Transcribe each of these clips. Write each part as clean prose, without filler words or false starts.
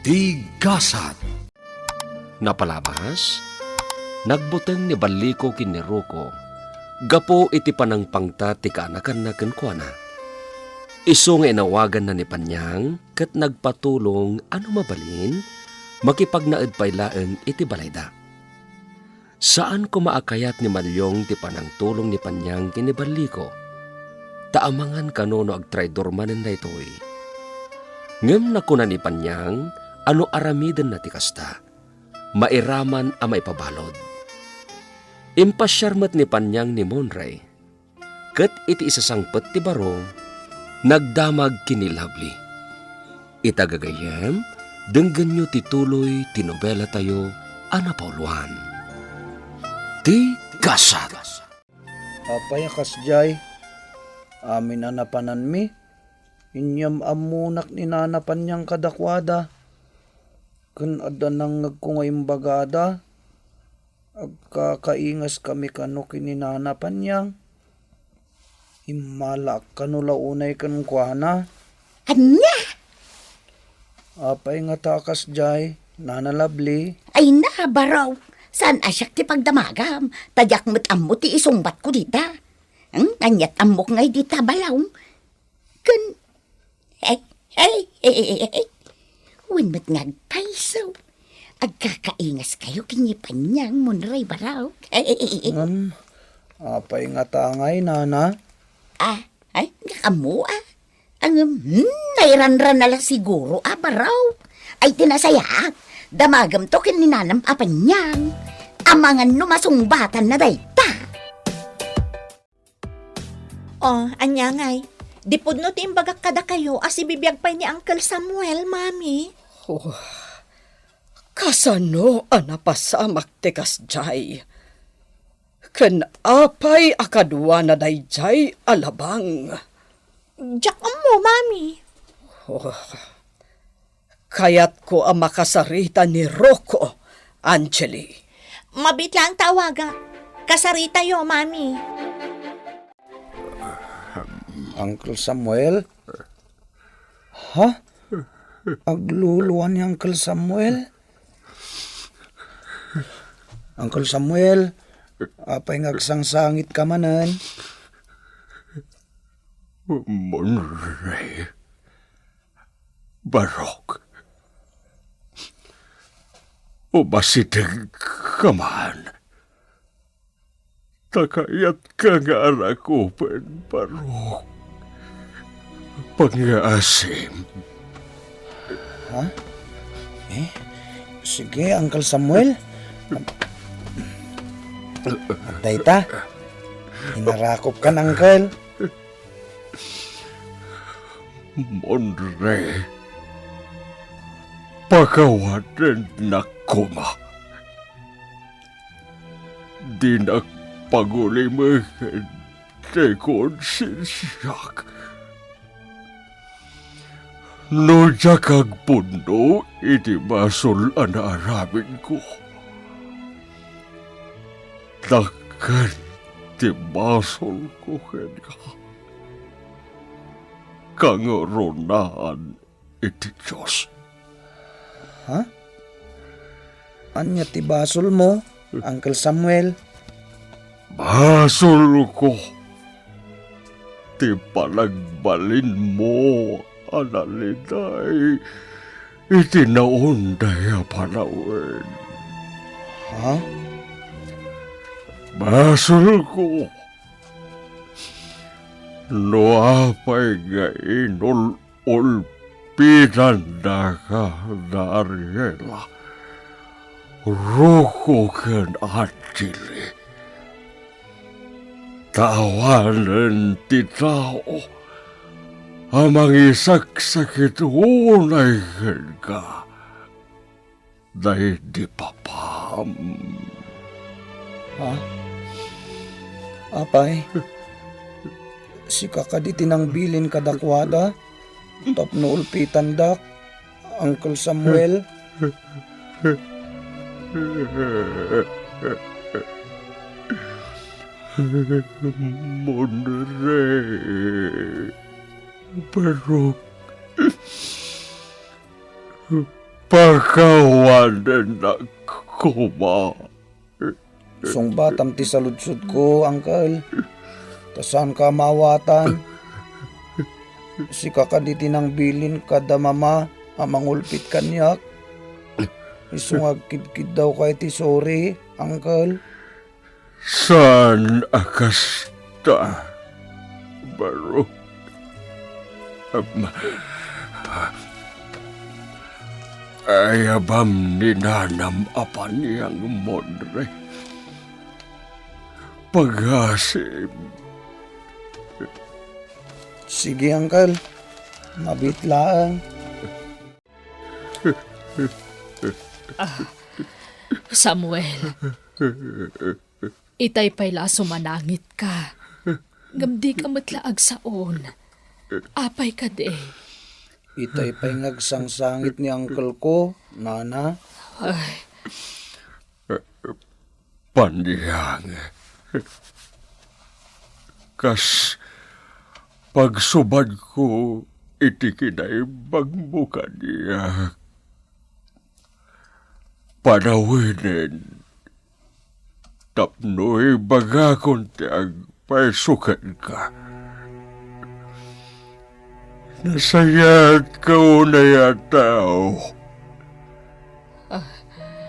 Tigasat. Napalabas, nagbuteng ni Baliko kin ni Roko, gapo iti panang pangta ti kaanakan na kenkwana. Iso nga inawagan na ni Panyang, kat nagpatulong ano mabalin, makipagnaed paylaan iti balayda. Saan ko maakayat ni Malyong ti panang tulong ni Panyang kin ni Baliko? Taamangan kanono ag traidor manen na ito'y. Ngem nakuna ni Panyang, ano aramiden na ti kasta, mairaman a maipabalod. Impasyarmat ni Panyang ni Monray, ket iti isasangpet ti baro, nagdamag kinilabli. Itagagayem, denggan nyo tituloy tinobela tayo, Ana Pauluan. Tigasat. Apayakas jay, amin anapanan mi, inyam amunak ni nanapan niyang kadakwada. Kun ada nang nagkungayong bagada, agkakaingas kami kano kininanapan niyang. Imalak kanula unay kan kuana. Anya? Apay nga takas jay, nanalabli. Ay na, baraw. Saan asyak ti pagdamagam? Tadyak mo't ammo ti isungbat ko dita. Anyat amok ngay dita balaw. Kun, hey. Winmat ngagpaiso. Agkakaingas kayo kinipan niyang Monray baraw. Apay nga tangay, nana. Ay, nakamo Ang nairanran na lang siguro, baraw. Ay, tinasaya. Damagam to kininanampapan niyang. Amangan no masungbatan na dayta. Anya ngay. Dipod no timbagak kada kayo as ibibiyag pa ni Uncle Samuel, Mami. Kasano anapasamak tekas jay? Ken apay akadwa na dayjay alabang. Diyak mo, Mami. Kayat ko ang makasarita ni Rocco, Angeli. Mabit lang tawaga. Kasarita yo, Mami. Uncle Samuel? Ha? Agluluan ni Uncle Samuel? Uncle Samuel, apay ngagsangsangit ka manan. Monray. Barok. Umasitig ka man. Takayat ka nga anak ko, Barok. Pangaasim. Ha? Sige, Uncle Samuel. Dayta, inarakop ka ng Uncle. Monray. Pagawanan na kuma. Di nagpagulimahan sa konsensyak. No kag puno, iti basol ang aramin ko. Takkan ti basol ko kanya. Kangaronahan iti Diyos. Ha? Anya ti basol mo, Uncle Samuel? Basol ko. Ti palagbalin mo, analiday, iti naunday a panawin. Ha? Basol ko. No apay nga inul-ulpitan na ka na Ariela. Roko ken Angeli. Tawanan ti tao. Amang isaksakit unay ken ka. Day di papam. Ha? Apay? Si kakaditi ng bilin kadakwada, tapno ulpitan dak, Uncle Samuel. Monray. Barok. pagkawanan ako ba? Sungbatam ti saludsud ko, Uncle. Tasan ka mawatan? Si kakaditi nang bilin kada mama, amangulpit kanyak. Isungag kidkid daw kay ti sorry, Uncle. Saan akasta, Barok? Ayabam ni nanam apan niyang modre. Paghasim. Sige, Uncle. Mabitlaan. Samuel, itay payla sumanangit ka. Gamdi ka matlaag saon. Apay ka de. Itay pa'y ngagsangsangit ni Uncle ko, Nana. Ay, Pandiyang. Kas pagsubad ko, iti kinaibag mo kaniya. Panawinin. Tapnoy bagakon ti agpaisukan ka. Nasayat ka na yataw.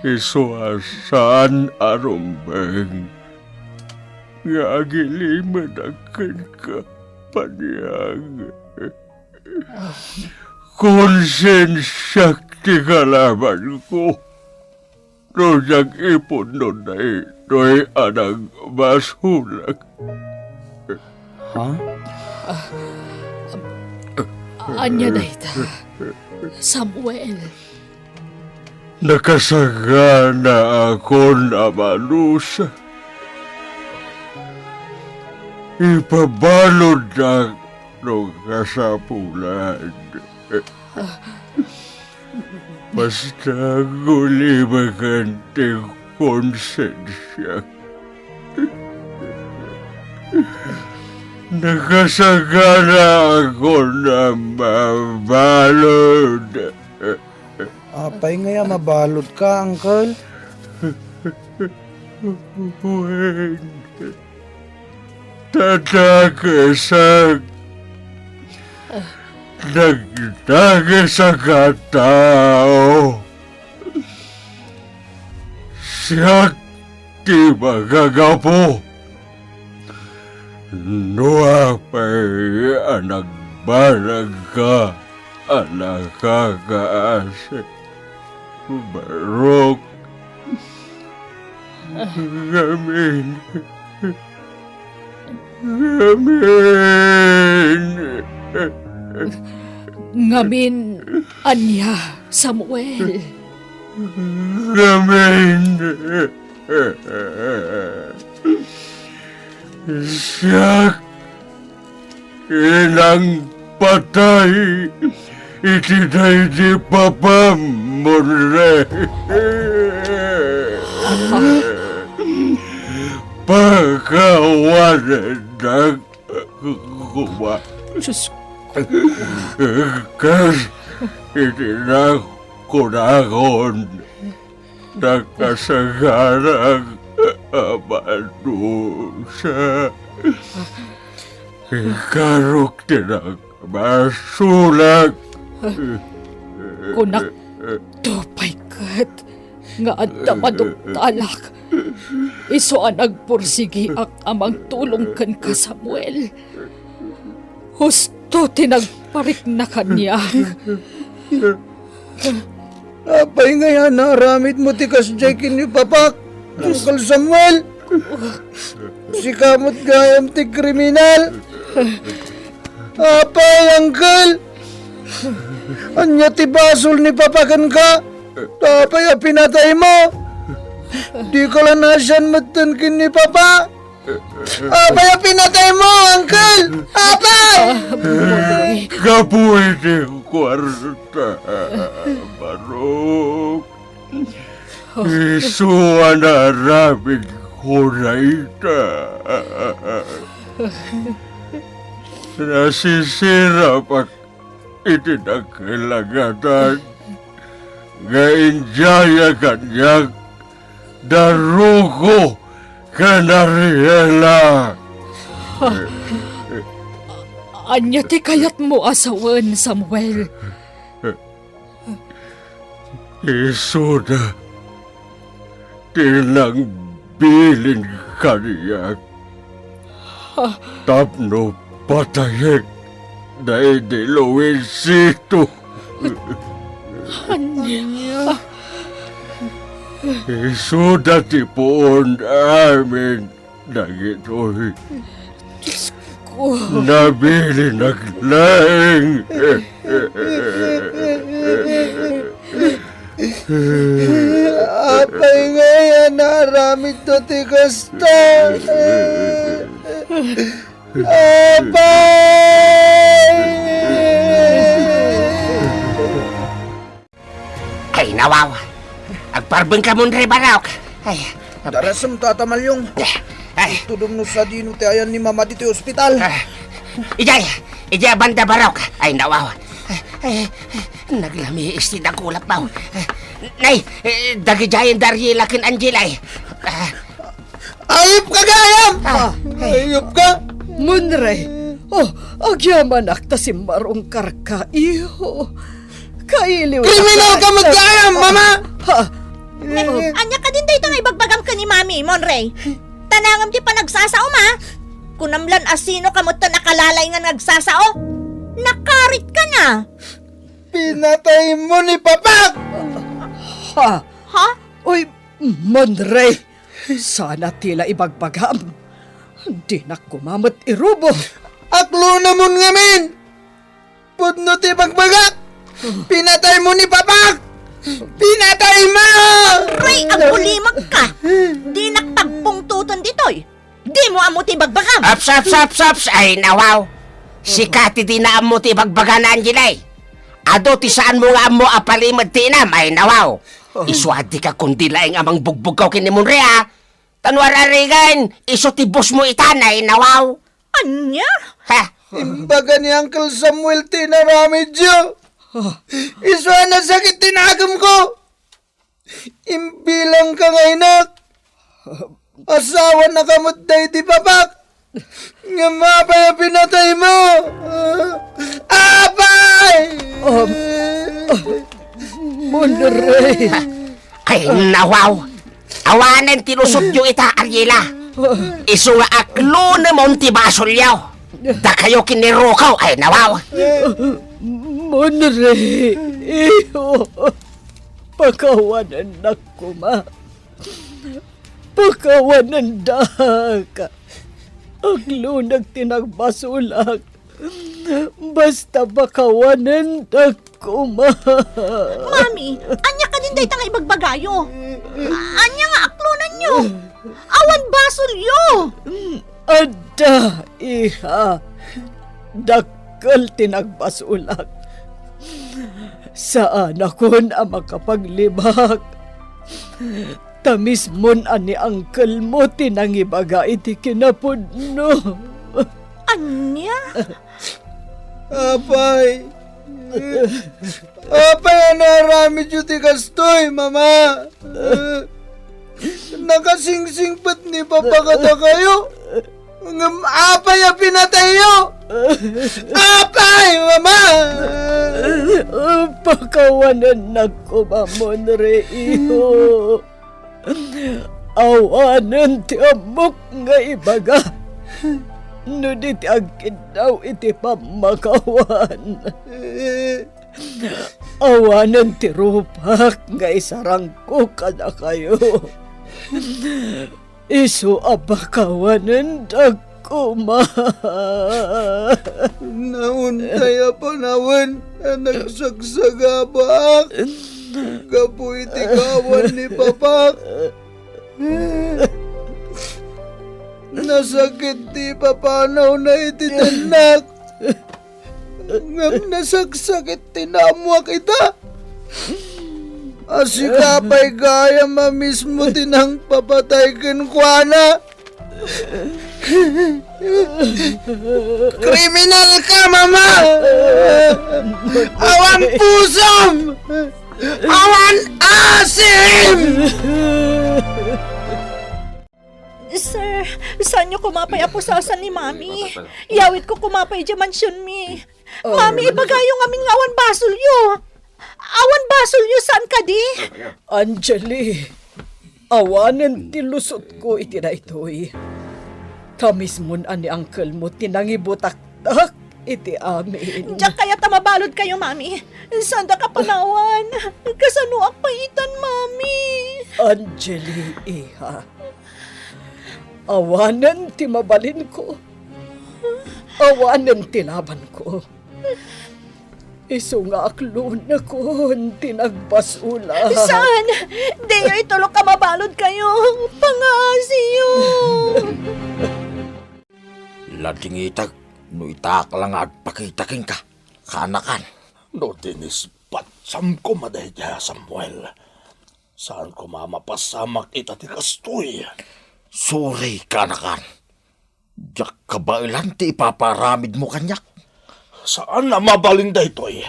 Isuasaan arumbeng. Nga agiliman akan ka, Paniyang. Konsensyak ti kalaban ko. Rojang ipon nun na ito'y anang masulag. Ha? anya na ita. Samuel, Nakasagana ako na malusa. Ipabalod na nung kasapulan. Basta gulimagan ting konsensya. Nakasagana ako na mabalod. Apay ngaya mabalod ka, Uncle. When tatagasag nagtagasag ka tao. Siya di magagapo. Nuwa pa'y anak barag ka, anak kakaasik. Barok. Amin. Amin. ngamin anya, Samuel. Amin. Siya ilang patay. Itinay di Papa Monre. Pagkawanan ng kuwa. Diyos Kas itinakunakon nakasagarang amanusa. Ikarok tinang masulag. kunak tupay kat nga adda madugtalak. Iso ang nagpursigi ak amang tulong kan ka, Samuel. Husto tinagparik na kanya. Apay ngaya naramit mo ti kasjaykin ni Papak, Uncle Samuel. Si kamot gayam ti kriminal. Apay, Uncle. Anya ti basol ni Papakan ka. Apay a pinatay mo. Di ko lang nasyan matankin ni Papa. Apay a pinatay mo, Uncle. Apay! Kapoy ni kwarta, Barok. Isuan na ramin ko na ita. Nasisira pag itinagkalagatan nga injaya kanyang darugo kanariela. Anya ti kayat mo asawan, Samuel. Isuda tilang bilin kaniya. Tapno patayin na idiluin sito. Anya. Isuda ti poon amin nagitoy. Ko. Nabili naglaing. Apay ngayon naramid to ti kasta. Ay, nawaw. Agparbeng ka mo rin baraw. Ay, Darasam tatamalyong. ay, Tudong no sa dino ti ayan ni mama dito ospital. ijay banda baraw. Ay, nawaw. Ay, naglami isti ng kulap baw. Nay, dagijayan Daryela kin Angelay. Ayop ka gayam! Ayop ka! Munre, agyaman akta si Marong Karka, iho. Kailiw. Kriminal ka magkayam, mama! Ha? Anya ka din dito nga ibagbagam ka ni Mami, Monray. Tanangam ti pa nagsasao, ma. Kunamlan asino kamot ta nakalalay nga nagsasao. Nakarit ka na. Pinatay mo ni Papa! Ha? Ha? Uy, Munre, sana tila ibagbagam. Di na kumamot irubo. Aklo na mo ngamin! Pudno ti pagbagak! Pinatay mo ni Papa! Pinatay mo! Ray, ang bulimag ka. Di nakpagpong tuton ditoy. Di mo amuti bagbagam. Aps. Ay, nawaw. Si Kati di na amo ti bagbaga na Angelay. Ado ti saan mo nga amo apalimad tinam. Ay, nawaw. Iswadi ka kundi laing amang bugbugaw kinimunre, ha? Tanwararigan, iso ti boss mo itanay, nawaw. Anya? Ha? Imbaga ni Uncle Samuel tinaramid yo. Iswa na sakit tinagam ko. Imbilang ka ngaynak. Asawa na kamutay ti Papak. Nga mapay pinatay mo. Apay! Munre. Ay, nawaw. Awanan tinusot yung ita, Ariela. Iso nga aklo na monti basolyaw. Da kayo kinirukaw, ay nawaw. Munre, iho. Pakawanan na kuma. Pakawanan daka. Ang lunag tinagbasulag. Basta pakawanan na kuma. Mami, anya ka din dito nga ibagbagayo. Anya nga aklunan nyo. Awan basol yo. Ada, iha. Dakal tinagbasulag. Saan akon ang makapaglibak? Tamis mon ani angkel mo tinangibaga iti kinapudno. Anya? Apay! Apay, anarami juti kastoy, mama! Nakasingsingpat ni Papa kata kayo! Apay, pinatay nyo! Apay, mama! Pakawanan na kumamon re iho. Awanan ti amok nga ibaga. Nudit agkin daw iti pamakawan. Awanan ti rupak nga isarang ko kada kayo. Isu abakawanan dagkuma. Nauntay panawan na nagsagsagabak. Gapu iti kawan ni Papa. Nasakit ti papanaw na iti tanak. Ngam nasagsakit tinamwa kita. Asikapay gaya mamismo tinang papatay kenkwana. Kriminal ka, mama! Awan pusom! Awan kumapay apusasan ni Mami. Iyawit ko kumapay di mansyon mi. Mami, ibagayong aming awan basulyo. Awan basulyo saan ka di? Anjali, awanan ti lusot ko iti na ito'y. Tamis mo ani uncle mo tinangibutak-tak iti amin. Diyak kaya tamabalod kayo, Mami. Sanda ka panawan. Kasano ak paitan, Mami. Anjali, iha. Awanan ti mabalin ko. Awanan ti laban ko. Isu nga aklo na ko tinagbasula. Saan? Deyo itulok ka mabalod kayo. Pangasiyo. Lading itag, no itak lang at pakitaking ka. Kanakan. No dinis patsam ko madahidya Samuel. Saan ko mamapasamak ita ti kastoy? Sorry, kanakan. Diyak kabailan ti ipaparamid mo kanyak. Saan na mabalinda ito'y?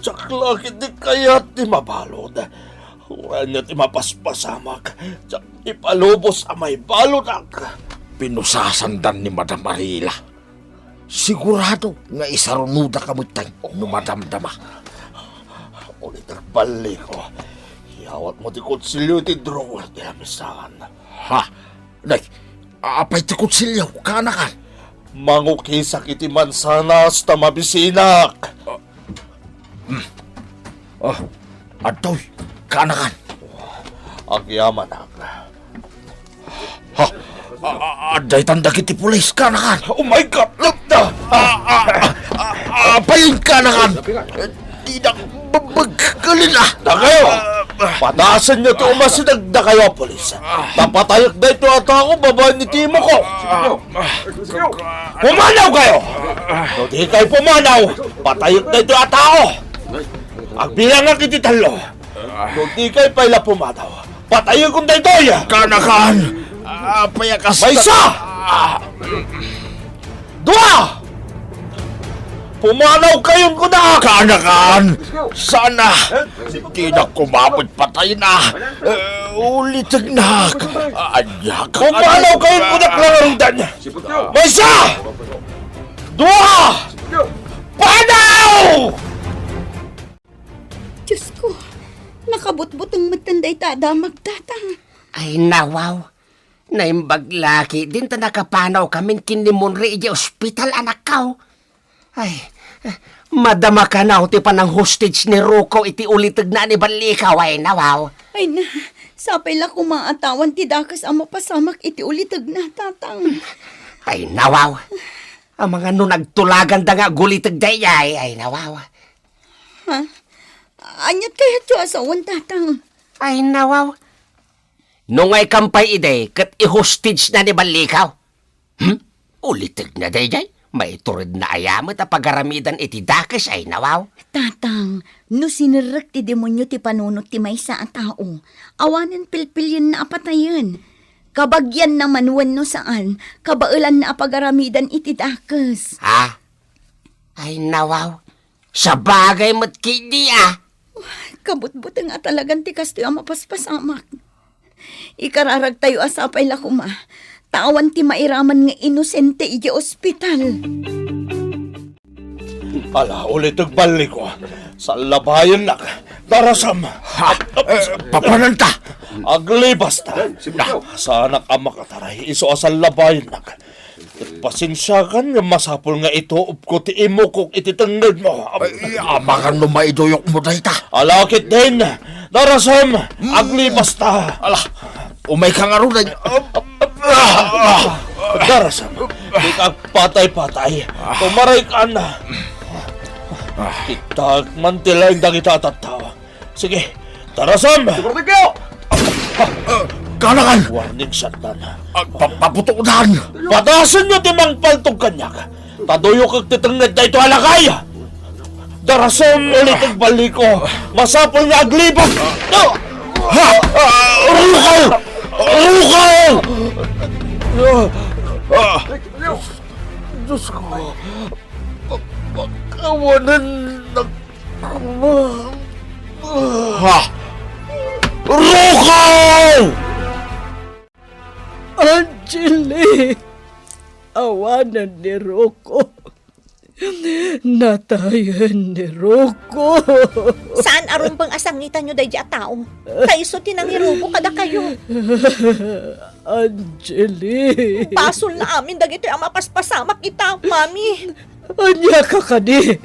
Tsak lagi di kaya ti mabalod. Huwag ti mapaspasamak. Tsak ipalubos amay balod ak. Pinusasandan ni Madam Marila. Sigurado nga isarunuda kamutay no madamdama. Ulit nagbali ko. Hiyawat mo ti kutsilyo ti drawer ti amisahan. Ha? Nay, apay ti kutsilyaw, kanakan. Mangukisak iti mansanas ta mabisinak. Adoy, kanakan. Agyaman ak. Ha? Aday tanda kiti pulis, kanakan. Oh my God! Look na! Apayin kanakan. Tidak babagkalin ah. Na kayo! Patasan niyo ito umasinagda kayo, polis. Napatayak na ito at ako, babae ni Timo ko. Pumanaw kayo! No di kayo pumanaw, patayak na ito at ako. Ang bilangan kiti talo. No di kayo paila pumanaw, patayak kong na ito. Kanakan. Payakas. May isa! Dua! Pumanaw kayong kuna! Kanakan! Sana! Di na kumabot patay na! Ulitig na! Anyak! Pumanaw kayong kuna klangarudan! May isa! Dua! Panaw! Diyos ko, nakabutbut ang matanday tada magtatang. Ay nawaw. Naimbaglaki din ta nakapanaw kamin kinimunri iji ospital anak kao. Ay, madama ka na ti panang hostage ni Rocco iti ulitag na ni Balikaw ay nawaw. Ay na, sapay la kumaatawan ti dakas ang mapasamak iti ulitag na tatang. Ay nawaw. Ang mga no nagtulagan da nga gulitag dayay ay nawaw. Ha? Anyat kaya tiyo asawan tatang. Ay nawaw. Nung ay kampay ide, kat i-hostage na ni Balikaw. Ulitag na dayay. May turid na ayamat a pagaramidan iti dakas ay nawaw. Tatang, no sinirek ti demonyo ti panunot ti maysa a tao, awanen pilpilyon na apatayon. Kabagyan naman wen no saan, kabailan na apagaramidan iti dakas. Ha? Ay nawaw. Sa bagay mo't kidi ah. Kabutbuteng nga talagang ti kasto ang mapaspasamak. Ikararag tayo asapay la kuma. Tawan ti mairaman nga inosente iti ospital. Ala, ulit nagbali ko. Sa labayan na. Darasam. Ha? Papananta! Aglibas ta. Sana ka makataray. Iso asal labayan na. Pasensya kan nga masapol nga ito ko ti imo kong ititangad mo. Amakan no maidoyok mo dahi ta. Alakit din. Darasam. Aglibas ta. Ala, umay ka nga rin. Darasam. Di ka patay-patay. Tumaray ka na. Kita mantilaing da kita tatawa. Sige. Darasam. Kanakan! Warning shot na. Paputunan! Patasan nyo timang paltog kanyak. Taduyo kag titangad na ito alakay. Darasam ulit ang baliko. Masapol nga aglibas. Ha! Rukaw! Rukaw! Diyos ko. Pagkawanan ng... Ha! Rukaw! Anjali! awanan ni Rocco. Natayan ni Rocco. Saan aron bang asangitan nyo dahi a tao? Kaiso tinangirubo kada kayo. Angeli. Basol na amin dagito ang mapaspasamak kita, mami. Anya ka kani.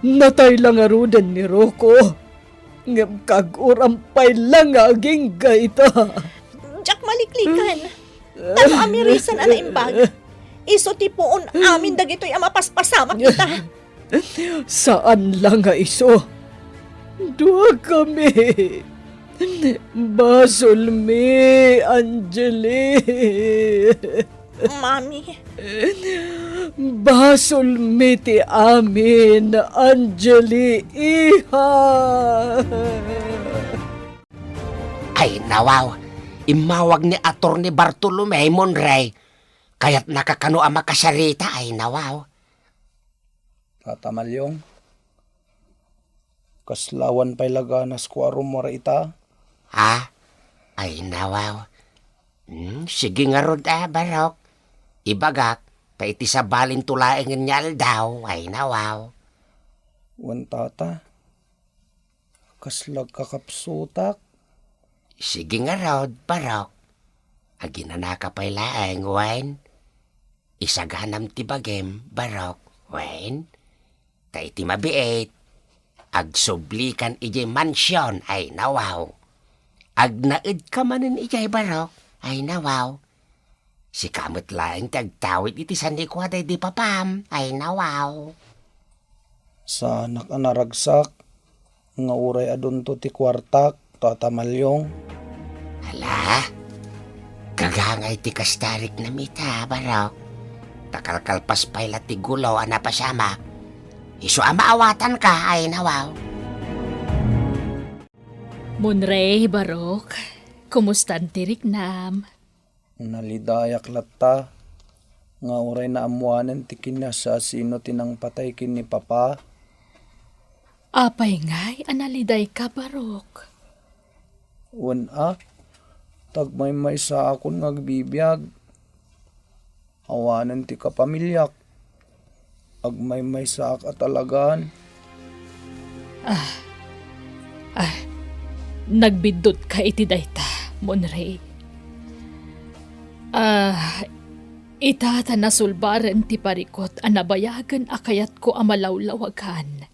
Natay lang arudan ni Rocco. Ngam kagurampay lang aging gaita. Jack maliklikan. Tano amirisan ana imbag. Iso tipuon amin dagito'y ang mapaspasamak kita. Saan lang nga iso? Dua kami. Basol mi, Angeli. Mami, Basol mi ti amin, Angeli, iha. Ay, nawaw. Imawag ni Atty. Bartolome Monrey. Kaya't nakakano ang makasarita ay nawaw. Tata Malyong, kaslawan pa'y laganas ko arum mo ita. Ha? Ay nawaw. Sige nga rod Barok. Ibagak, pa iti sa balin tulaing nyal daw. Ay nawaw. Wan tata, kaslag kakapsutak. Sige nga rod, Barok. Aginanaka pa'y laeng, Wayne. Isaganam ti bagem, Barok, Wayne. Ta iti mabiit. Agsublikan ijay mansyon, ay nawaw. Agnaid ka manin ijay, Barok, ay nawaw. Si kamot laeng tagtawid iti sanikwaday di papam, ay nawaw. Sa anak anaragsak, nga uray adunto ti kwartak, Tata Malyong. Hala, kagangay ti kastarik na mita, Barok. Takalkalpas pa'y latigulo, anapasama. Iso amaawatan ka, ay nawaw. Monrey, Barok, kumustan tirik nam? Nalidayak latta, nga uray na amuanan ti kinasa sino tinang patay kin ni Papa. Apay ngay, analiday ka, Barok. Wan tagmay sa akon ngagbibiyag. Awanan ti kapamilyak. Agmay sa ak atalagan. Nagbidot ka iti dayta, Monrey. Itata nasulbaran ti parikot anabayagan akayat ko amalawlawagan.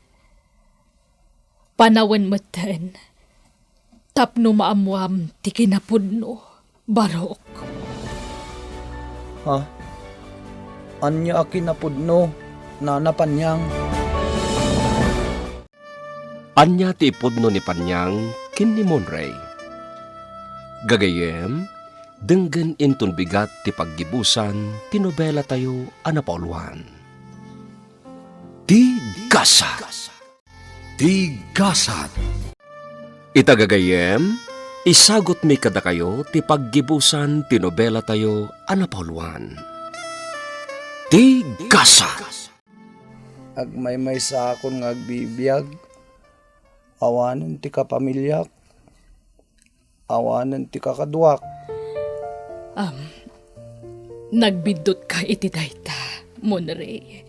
Panawan matan, tapno maamuam ti kinapudno, Barok. Ha? Anya akin na pudno, nanapanyang. Anya ti ipudno ni Panyang kin ni Monrey. Gagayem, denggen inton bigat ti paggibusan ti nobela tayo anapauluan. Ti Gasa. Ti Gasat. Itagagayem, isagot mi kada kayo ti paggibusan ti nobela tayo anapauluan. Ti Gasa. Agmay sa akon ngagbibiyag. Awanan ti kapamilyak. Awanan ti kakaduak. Nagbidot ka iti dayta, Monrey.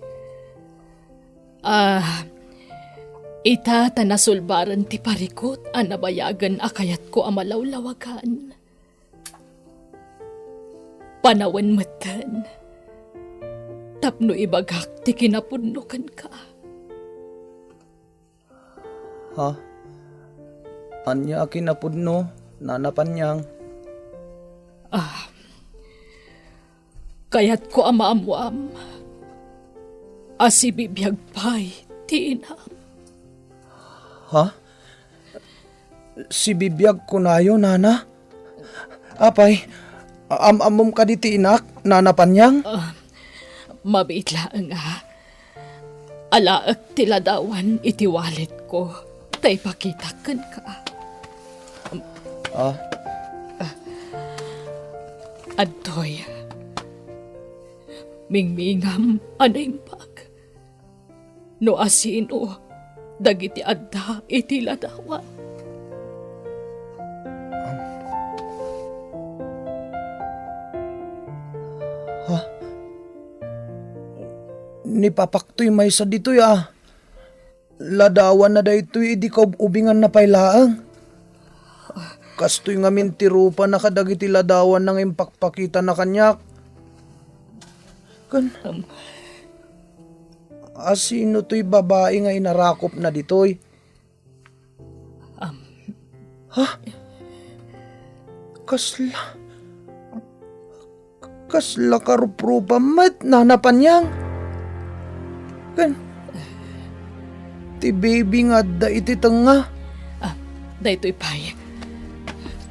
Itata nasulbaran ti parikot anabayagan akayat ko amalawlawagan. Panawan matan. Tapno ibagak ti kinapudnukan ka. Ha? Anya akin na pudno, nanapanyang. Kaya't ko amaamuam. Asibibiyag pa'y ti inam. Ha? Si bibiyag ko na yun, nana? Apay, amom ka di ti inak, nanapanyang? Mabait lang nga. Alaak tiladawan iti wallet ko. Tay pakitakan ka. Adtoy. Mingmingam anaimbag. No asino, dagiti adda iti ladawan. ni papaktoy may sa ditoy Ladawan na daytoy di ka ubingan na pailaang. Kastoy nga mintirupa na kadagiti ladawan nang impakpakita na kanyak. Kan asino to'y babae nga inarakop na ditoy? Ha? Kasla karuprupa mat nanapan niyang. Kan ti baby nga da iti tenga. Daytoy pay.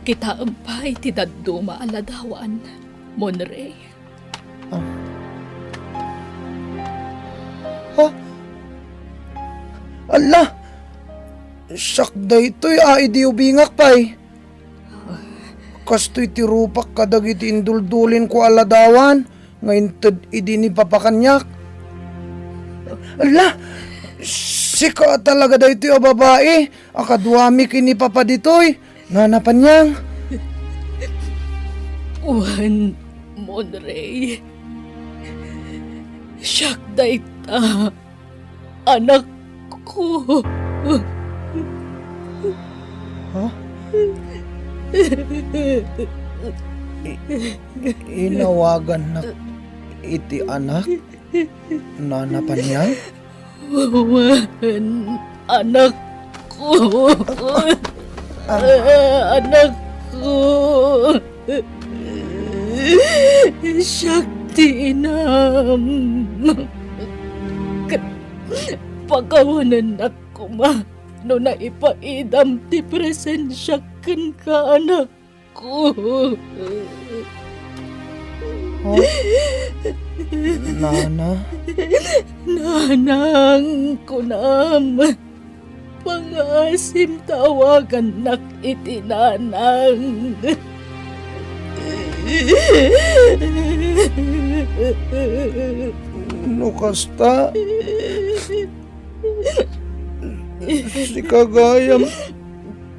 Kita ampay ti daduma aladawan. Monrey. Ha? Ala! Sak daytoy idi ubingak pay. Kastoy ti rupak kadag iti induldulin ko aladawan. Ngayon tad idi ni papakanyak. Ala! Sika talaga daytoy babae. Akadwami kini papa ditoy. Nanapan niyang. Juan Monrey. Siyak dayta. Anak ko. Ha? Inawagan na iti anak? Nanapan niyang? Juan, anak ko. Anak ko. Shakti inam. Pagawanan ako no na ipaidam ti presensya kan ka anak ko. Oh? Nana? Nanang kunam. Pangasim tawagan nak iti nanang. No kasta? Si kagayam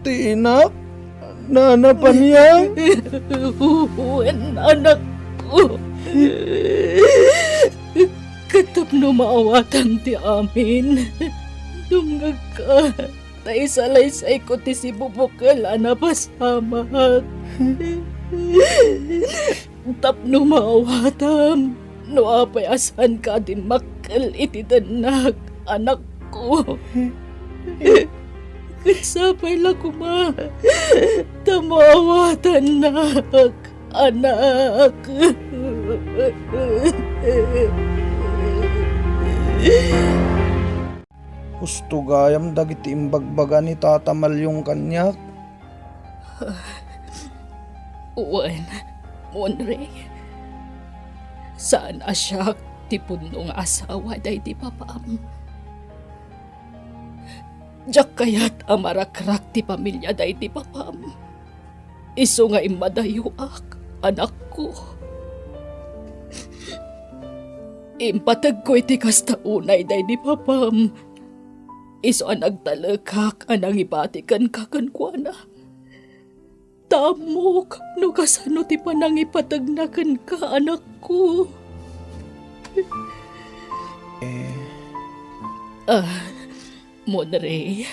tinak? Nanapan niya? Uwan anak ko. Katap no maawatan ti amin. Dungag ka. Tay salaysay ko ti si bubukal anapasamak. Tapno maawatam. No apay asan ka di makal iti tanak anak ko. Kansapay lang kuma. Tamawatan nak anak. Gusto gayam dagiti imbagbaga ni Tata Malyong kanyak. Uwan, Monrey. Saan asyak ti punong asawa day di papaam. Diyak kayat amarakrak ti pamilya day di papaam. Iso nga imadayuak, anak ko. Impatag ko iti kastaunay day di papaam. Iso ang nagtalakak anang ibatikan kakankwana. Tamok, no kasano ti panang ipatagnakan ka, anak ko. Monrey,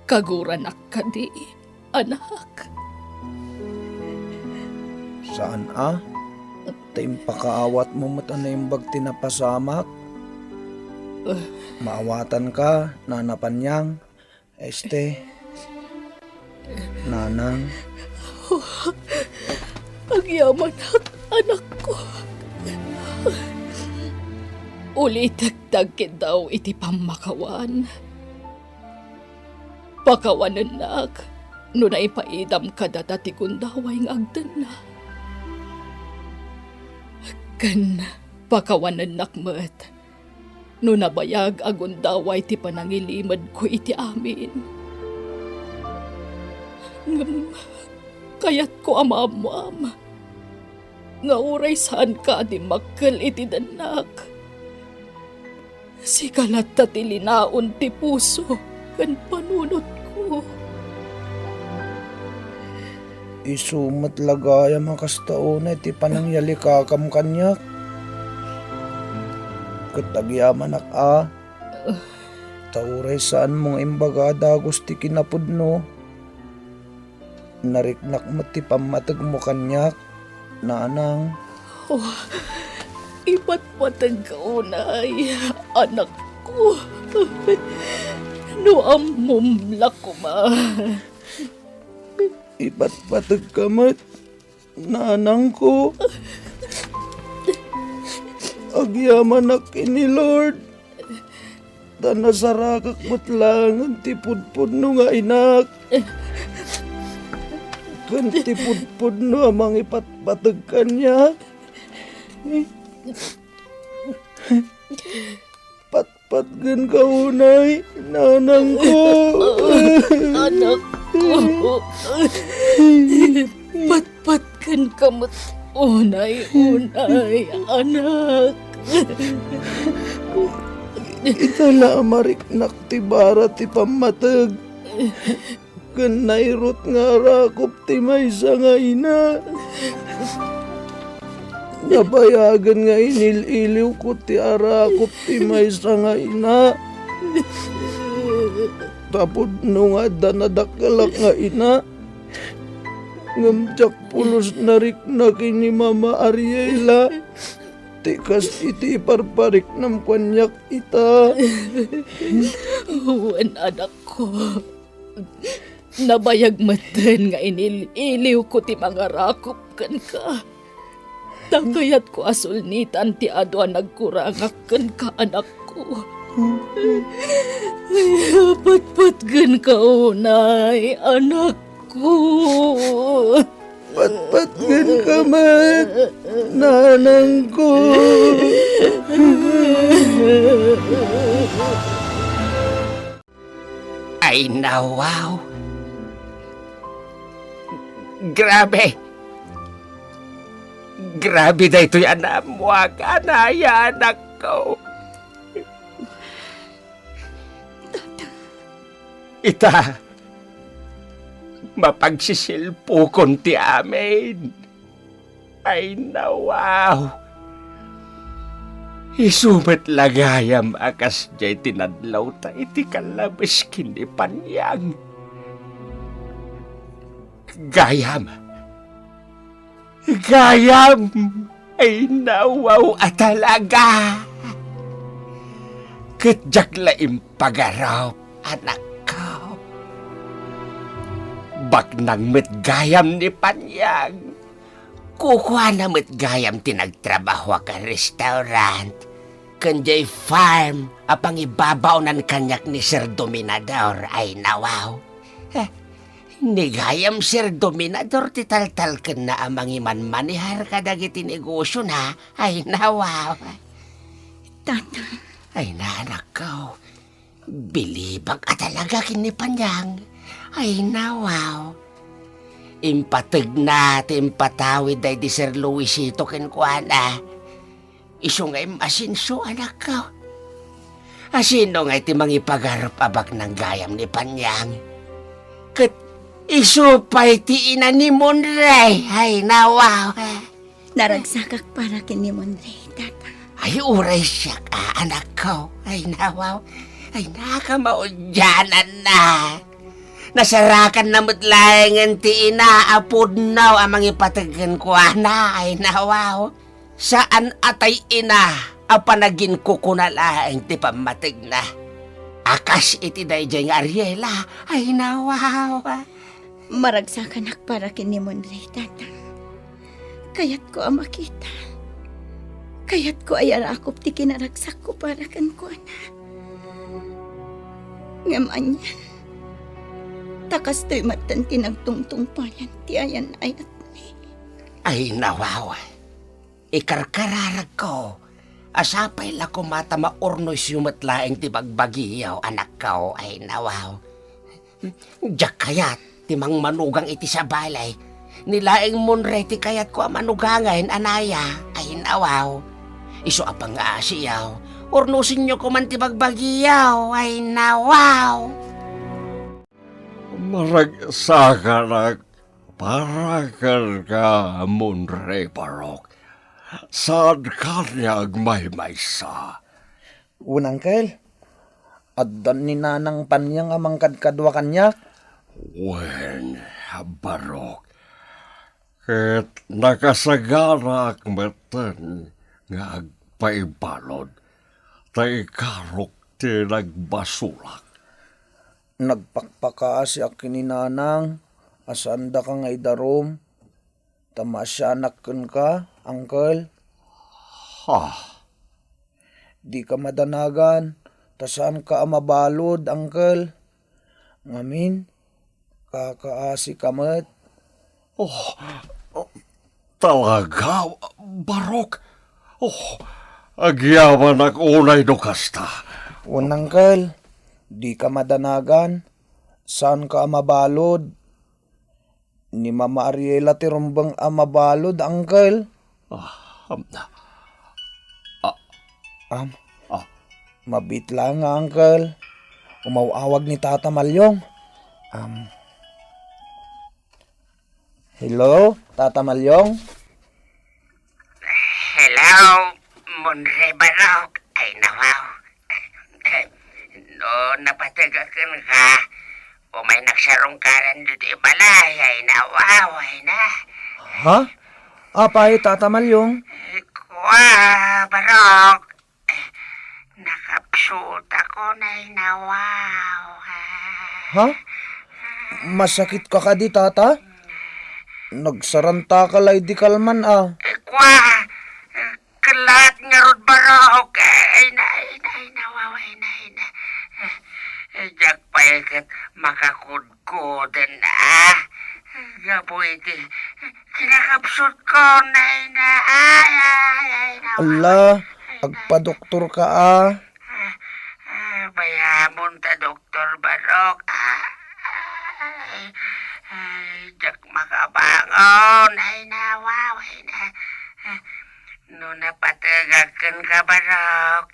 kaguranak ka di, anak. Saan Taim pakaawat mo mata na yung bag tinapasamak. Maawatan ka, nanapan niyang. Nanang. Agyaman anak ko. Ulitagtag daw iti pamakawan. Pakawanan nak, no naipaidam ka dati kundaway ng agdan na. Kan pakawanan nakmet, no nabayag agundaway ti panangilimad ko iti amin. Kayat ko amam. Nga uray saan ka di makkel iti danak. Si kalat ti linaon ti puso kan panunot ko. Isumat lagaya makastaon ti panangyali kakam kanyak. Katagyaman a. Tauray saan mong imbagada gusti kinapudno. Nariknak mo ti pamatag mo kanyak. Nanang. Iba't matag kaunay, anak ko. No amumla ko ma. Iba't patag kamat. Nanang ko. Agyaman ak ini Lord. Tanasarakak mo't lang ti pudpud no nga inak. Kan ti pudpud no amang ipatpatag kanya. Patpat gan kaunay, nanang ko. Anak ko. Patpat kan kamot. Unay, anak. Itala amariknak ti bara ti pamatag. Kan nairot nga rakop ti maysa nga ina. Nabayagan nga inililiw ko ti arakop ti maysa nga ina. Tapod no nga danadakalak nga ina. Ngamtsak pulos narik na kini Mama Ariela. Tikas iti parparik ng kanyak ita. Wan anak ko. Nabayag matan nga iniliw ko ti mga rakop kan ka. Takayat ko asulnitan ti adwa nagkurangak kan ka anak ko. Patpat gan ka unay anak ko. Patpat gan kamat, nanang ko. Ay nawaw. Grabe. Grabe na ito'y anamwag, anaya, anak ko. Ita, mapagsisilpukon ti amin. Ay nawaw. Isumat lagayam akas jay tinadlaw ta iti kalabis kini panyang. Gayam. Gayam. Ay nawaw at talaga. Katjak laim pagarap, anak ko. Baknang metgayam ni panyang. Kukuha na metgayam tinagtrabaho ka restaurant. Kanjay farm, apang ibabaw nan kanyak ni Sir Dominador ay nawaw. Nigayam Sir Dominador ti taltal ken na amang iman manihar kadagiti negosyo na ay nawaw. Tata. Ay nanak ko, bilibag at talaga kinipanyang. Ay nawaw. Impatag na, impatawid day di Sir Luisito kenkwana. Iso nga asinso, anak ko. Asino nga iti mangipagarap abak ng gayam ni Panyang. Kat iso pa iti ina ni Monray. Ay, nawaw. Naragsakak para kini Monray, tata. Ay, uray siya ka, anak ko. Ay, nawaw. Ay, nakamaudyanan na. Nasarakan na mutlayangan ti ina, apod naw amang ipatagan ko na, ay nawaw. Saan atay ina, apanagin ko kunalaang ti pamatig na. Akas iti dayjay nga Ariela, ay nawaw. Maragsakan para kini Monray, tata. Kayat ko ang makita. Kayat ko ay arakop ti kinaragsak ko para kan ko na. Ngaman yan. Takas to'y matan tinagtungtung payan ti ayan ayat ni. Ay nawaw. Ikarkararag ko. Asapay la ko mata maurnoy sumatlaeng ti bagbagiyaw anak ko ay nawaw. Diyak kayat ti mang manugang iti sa balay. Nilaeng Monray ti kayat ko ang manugangain anaya ay nawaw. Iso apang aasiyaw. Urnusin nyo ko man ti bagbagiyaw ay nawaw. Maragsakarak parakan ka Monray Parok. Saan kanyag may maysa? Unangkel, addan ni nanang panyang amang kadkadwa kanyak. Wen, Barok. Ket nakasagara ak meten nga agpaibalod. Tay karok ti nagbasulak. Nagpakpakaasi ak ni nanang, asanda ka nga idarom. Tamasyanak ka, angkel. Ha, Di ka madanagan, tasaan ka amabalod, angkel. Ngamin, kakaasi ka met. talaga, Barok. Agyaman ak unay do kasta. Unangkel, di ka madanagan, saan ka amabalod? Ni Mama Ariela ti rumbang amabalod, angkel. Mabit lang nga, angkel. Umawawag ni Tata Malyong. Hello, Tata Malyong? Hello, Monre Barok. Ay, nawaw. No, napatagakan ka. O may nagsarungkaran dito balay. Ay, nawaw. Ay, na. Ha? Apay, Tata Malyong? Kwa, Barok. Nakapsut ako na nawaw. Ha? Masakit ka ka di, Tata? Nagsaranta ka lay di kalman, ah. Kwa, kalat nga rod Barok. Ay, nawaw. Ay, na. Diyak pa ikat makakudkudan na. Gaboy di, kinakapsut ko na. Ay, nawaw. Ala, agpa-doktor ka, ah. Bayamon ta, Dr. Barok. Diyak makabangon. Ay, nawaw. Ay, na. No napatagakan ka, Barok.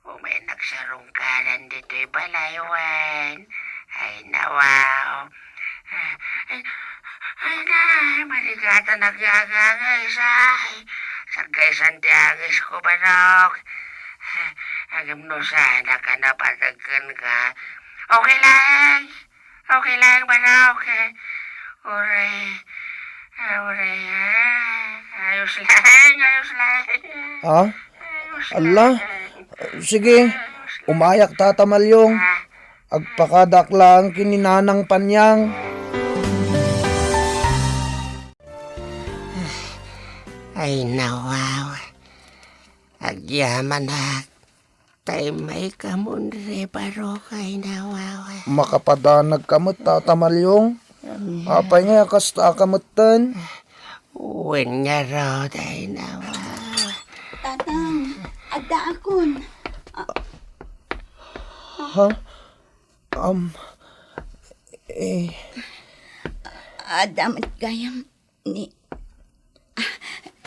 O may nagsarungkaran dito'y balaywan. Ay, nawaw. Ay, na. Maligatan nagyagagay sa. Sagay Santiagos ko, Barok. Agam no sana ka napatagkan ka. Okay lang, Barok. Uray. Ayos lang. Ha? Ala, sige, umayak, Tata Malyong. Agpakadaklang kininanang panyang. Ay, nawaw. Agyaman na. Tay may kamunre, Barok. Ay, nawaw. Makapadanag kamot, Tata Malyong. Apay nga, kasta kamutan. Uwin nga raw, ay, nawaw. Tatang, agda akon. Ha? Adamat gayam ni...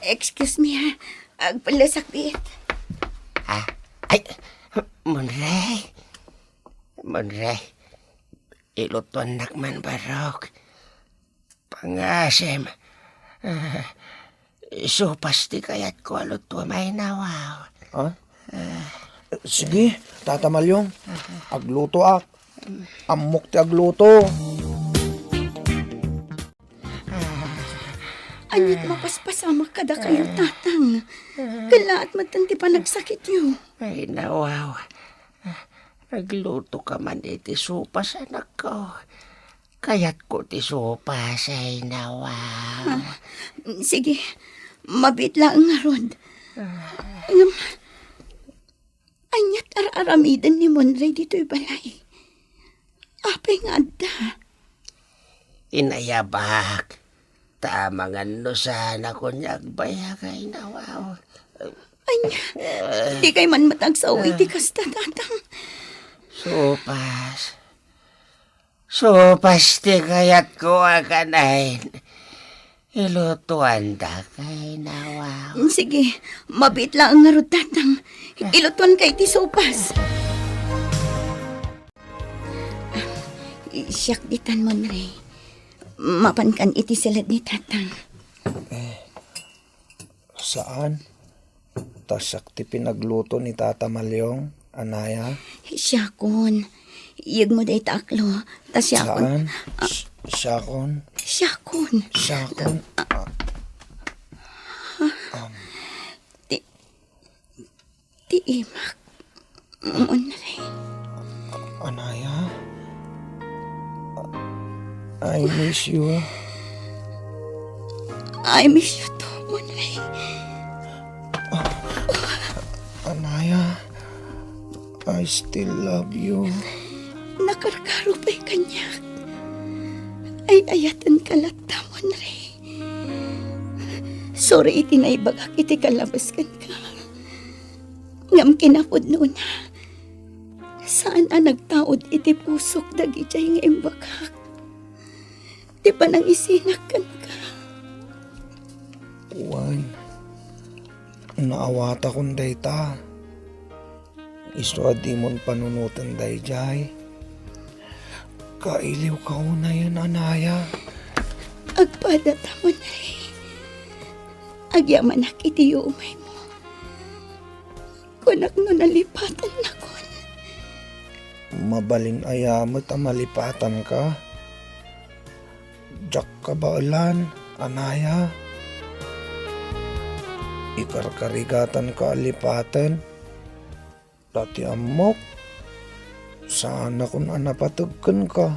excuse me, ha. Agpalasakit. Ay, Monray. Iluton nakman, Barok. Pangasim. Supasti kayat ko aluto may nawaw. Ha? Sige, Tata Malyong. Agluto ak. Amok ti agluto. Anyat mapaspasama kada kayo, tatang. Kalaat matanti pa nagsakit niyo. Ay, nawaw. Nagluto ka man iti sopas, anak ko. Kayat ko ti sopas, ay nawaw. Sige, mabit lang nga rod. Anyat aramidan ni Monray dito'y balay. Apay nga da. Inayabak. Tama nga no sana ko niyagbayag, ay nawaw. Anya, di kay man matagsaw iti kasta, tatang. Sopas ti kayat ko akanain. Ilutuan da kay nawaw. Sige, mabit lang nga rod, tatang. Ilutuan kay ti sopas. Siyak ditan mo, Ray. Mapankan iti silad ni tatang. Saan? Tasak ti pinagluto ni Tata Malyong. Anaya? Siyakon. Iyag mo day taklo. Ta siyakon. Saan? Siyakon? Siyakon. Siyakon? Ti imak. Monrey. Anaya? I miss you. I miss you too, Monrey. Anaya, I still love you. Nakarkaro pa'y kanya. Ay ayatan kalata, Monrey. Sorry iti naibagak iti kalabaskan ka. Ngam kinapod noon na. Saan na nagtaod iti pusok dagi jay nga imbagak. Di pa nang isinak kan ka. Juan, naawata kong dayta. Iswa di mon panunutan dayjay. Kailiw ka una yan, Anaya. Agpadata, Monrey. Agyaman iti umay mo. Kunak no nalipatan na kon. Mabalin ayamot ang malipatan ka. Jak ka baalan, Anaya. Ikarkarigatan ka alipatan. Dati amok. Sana kung anapatugkan ka.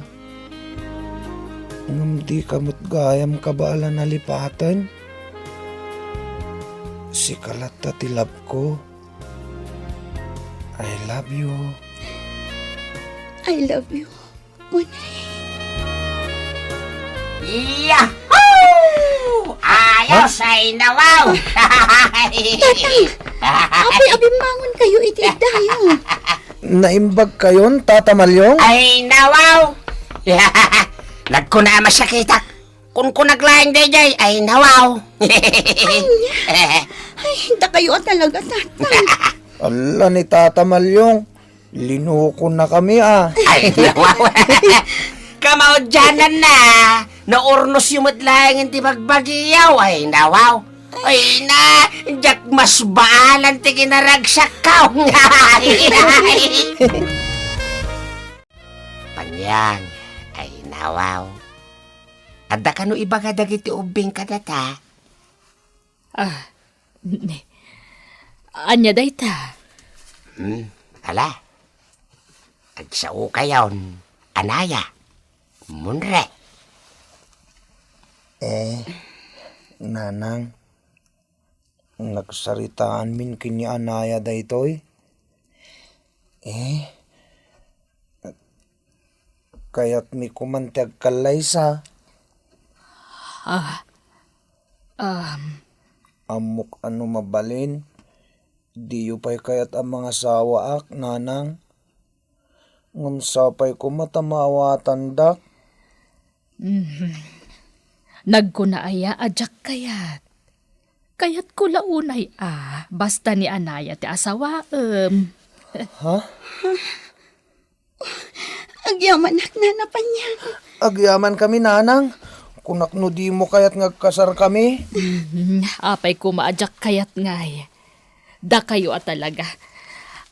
Ngam di kamot gayam ka baalan alipatan. Si kalat tati love ko. I love you. I love you, Monrey. Yahoo! Ayos ay nawaw! Abi-mangon kayo iti dayo. Naimbag kayon, Tata Malyong? Ay nawaw! Nagkuna masakitak. Kung naglaing dayjay, ay nawaw! Ay, hindi kayo talaga, tatay. Ala ni Tata Malyong, linuko na kami Ay nawaw! Kamaudyanan na! Naurnos yung madlaing hindi magbagiyaw, ay nawaw! Ay na! Diyak mas baalan ti kinaragsak ka! Panyang, ay nawaw! Adda ka no iba ka dagiti ubing ka data? Anya dayta. Ala, agsao kayon, Anaya, Monrey. Nanang, nagsaritaan min kini Anaya daytoy. Kaya't mi kumantag kalaysa. Amok ano mabalin. Diyo pa'y kaya't ang mga sawaak, nanang. Ngam sapay ko matamawatan dak. Nagkunaaya ajak kayat. Kayat ko launay basta ni Anaya ti asawaem. Agyaman nanapan niya. Agyaman kami, nanang. Kunak no di mo kaya't ngagkasar kami. Apay ko maajak kayat ngay. Da kayo talaga.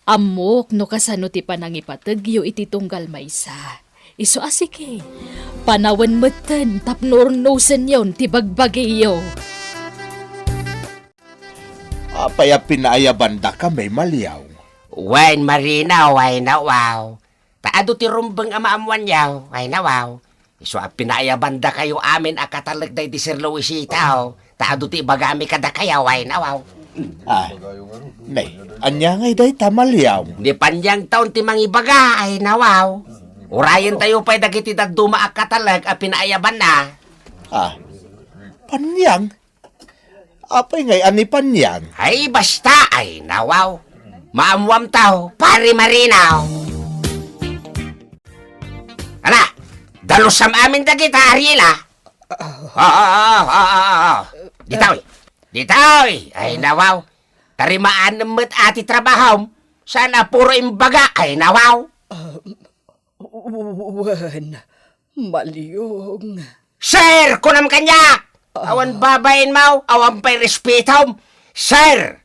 Amok no kasano ti panangipatagyo iti tunggal maysa. Iso asike. Panawan meten tapnornosen yon ti bagbagiyo. Apaya pinaayabanda ka may maliyaw. Wen marina, way nawaw. Taado ti rumbeng amaamuan yaw, way nawaw. Iso pinayabanda kayo amin akatalagday di Sir Luisita. Taado ti bagami kada kaya, way nawaw. Nay, anya ngay day tamalyaw. Di panjang taon ti mangibaga, ay nawaw. Urayan tayo pa'y dagiti dagduma akatalag a pinaayaban na. Panyang? Apay ngay ani panyang? Ay basta, ay nawaw. Maamuam tao, pari marinaw. Ala, dalusam amin dagita, Ariela. Ditaw, ditaw, ay nawaw. Tarimaan namat ati trabaho. Sana puro imbaga, ay nawaw. Wan, Malyong. Sir, kunam kanyak! Awan babayin mau, awan pa'y respetom. Sir!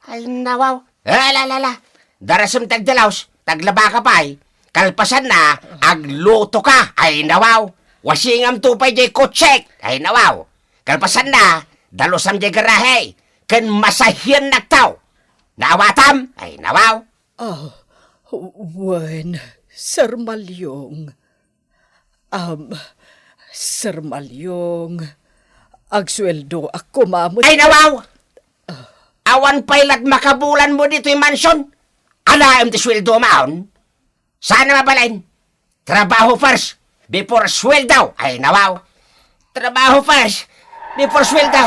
Ay nawaw. Lala. darasam tagdalaws, taglaba ka pa ay. Kalpasan na, agluto ka, ay nawaw. Wasingam tupay jay kutsek, ay nawaw. Kalpasan na, dalosam jay garahe, ken masahyan naktaw. Naawatam, ay nawaw. Wen, Sir Malyong. Sir Malyong, agsweldo ako mamot. Ay nawaw! Awan pailat makabulan mo dito yung mansyon. Alaim ti sweldo maon. Sana mabalain. Trabaho first, before sweldo. Ay nawaw. Trabaho first, before sweldo.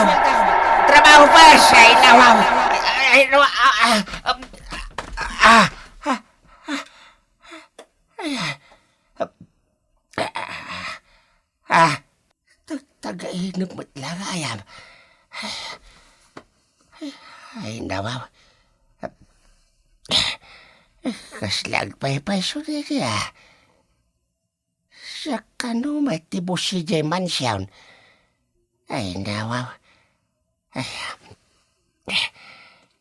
Trabaho first, ay nawaw. Ay nawaw. Tagainap mo't lang ayam. Ay, nawaw. Kaslag pay suri kaya. Sa kano matibos si Jay Mansyawn. Ay, nawaw. Ay,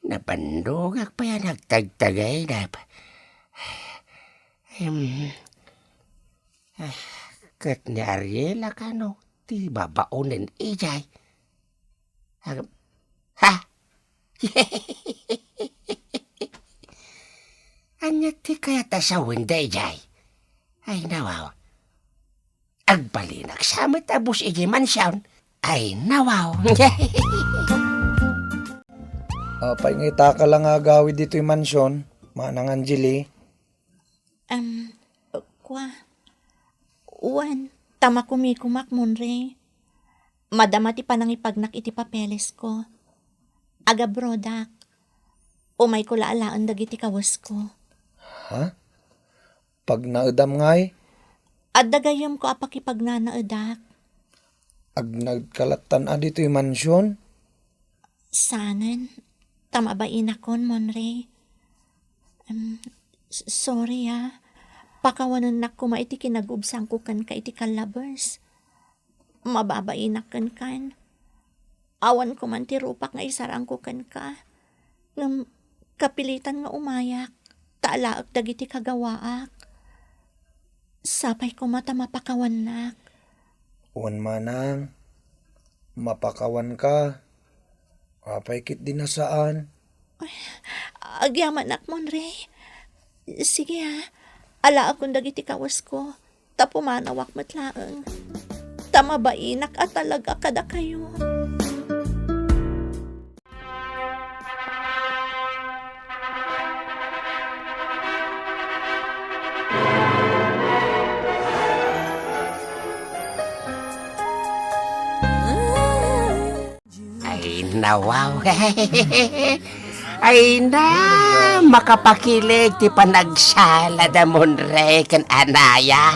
napandugak pa yan nagtagtagay na. Kat ni Ariela kano, di babaunin ijay. Ha? Anya ti kaya ta sa winday jay. Ay nawaw. Agbalinag samit abus iji mansyawn. Ay nawaw. Paingita ka lang agawi dito yung mansyon, manang Angeli. Uwan, tama kumikumak monre. Madama ti panang ipagnak iti papeles ko. Aga brodak. Umay ko laalaan dagiti kawas ko. Ha? Pag naudam ngay, At dagayam ko apakipag nanaadak. ag nagkalatan dito yung mansyon. Sanan, tama ba inakon, Monre? Sorry pakawanan na ko maiti kinagubsang ko kan ka iti kalabers. Mababainak kan. Awan ko man ti rupak nga isarang ko kan ka. Ngam kapilitan nga umayak. Taalaak dagiti kagawaak. Sapay ko mata mapakawan nak. Uwan manang, mapakawan ka. Apay kit din na saan. Agyaman nak, Monre. Sige ala akong dagiti kawas ko. Tapumanawak matlaang. Tama ba inak at talaga kada kayo? Ay nawaw. Ay na, makapakilig ti panagsala da monre kan anaya.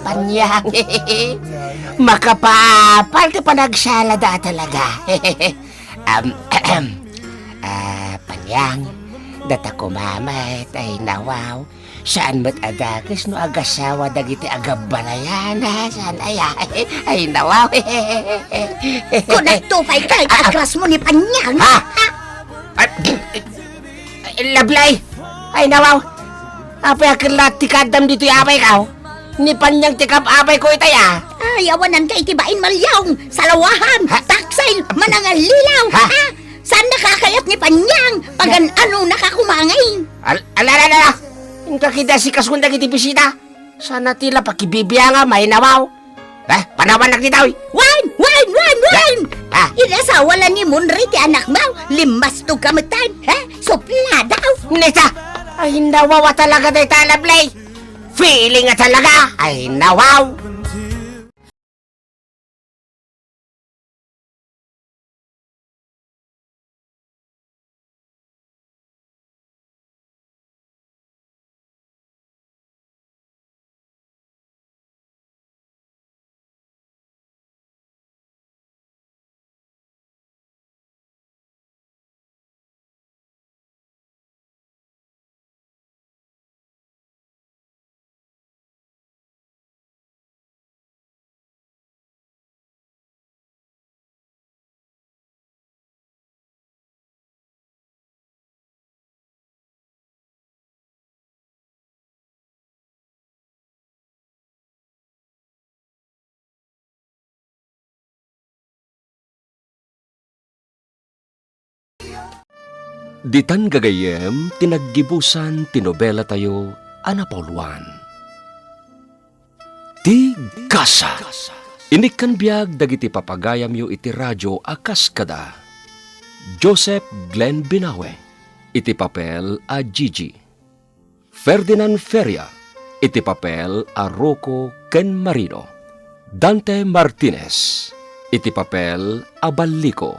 Panyang. Makapapal ti panagsala da talaga. Panyang, data ko mamay ay nawaw. Saan mo't adakis no agasawa dagiti agabalayan saan ay nawaw. Kung nagtupay ka, atras mo ni Panyang. Ha? Lablay! Ay nawaw! Apay akilat ti kadam dito apay ka. Ni Panyang tikap apay ko itaya. Ay, awanan ka itibain Malyong. Salawahan, taksay, manangalilaw. Ha? Saan nakakayat ni Panyang? Pagan ano nakakumangay? Alala! Yung kakita si Kaskunda kiti bisita. Sana tila pakibibya nga may nawaw. Panawan na kita, oy. Wan! Ha? Inasawa lang ni Munri ti anak mo. Limas to kamatan. Supla daw. Neta! Ay nawawa talaga tayo talablay. Feeling nga talaga ay nawaw. Ditan gagayem, tinaggibusan, tinobela tayo, Ana Pauluan. Ti Gasa. Inikan biyag dagiti papagayam yo iti radyo akas kada. Joseph Glenn Binawe, iti papel a Gigi. Ferdinand Feria, iti papel a Rocco Ken Marino. Dante Martinez, iti papel a Ballico.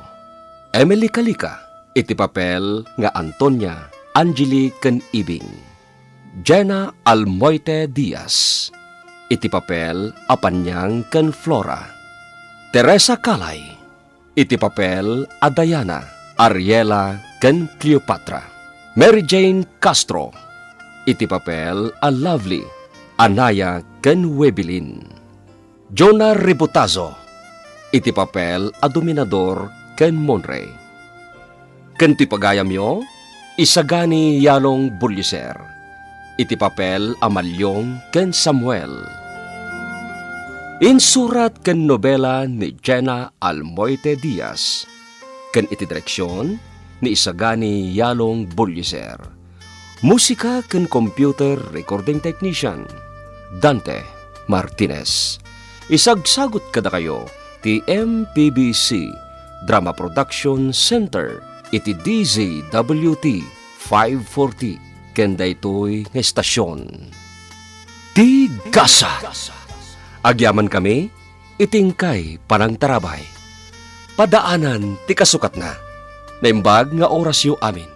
Emily Calica, iti papel nga Antonia Angeli Ken Ibing. Jenna Almoite Diaz, iti papel a Panyang ken Flora. Teresa Calay, iti papel a Diana, Ariela ken Cleopatra. Mary Jane Castro, iti papel a Lovely, Anaya ken Webelin. Jonah Ributazo, iti papel a Dominador ken Monrey. Ken ti pagayam yo, Isagani Yalong Buliser, iti papel a Malyong ken Samuel. Insurat ken nobela ni Jenna Almoite Diaz, ken iti direksyon ni Isagani Yalong Buliser. Musika ken computer recording technician Dante Martinez. Isagsagot kada kayo ti MPBC Drama Production Center iti DZWT 540 ken daytoy nga estasyon. Ti Gasa. Agyaman kami, itingkay panang tarabay. Padaanan ti kasukat na. Naimbag nga oras yo amin.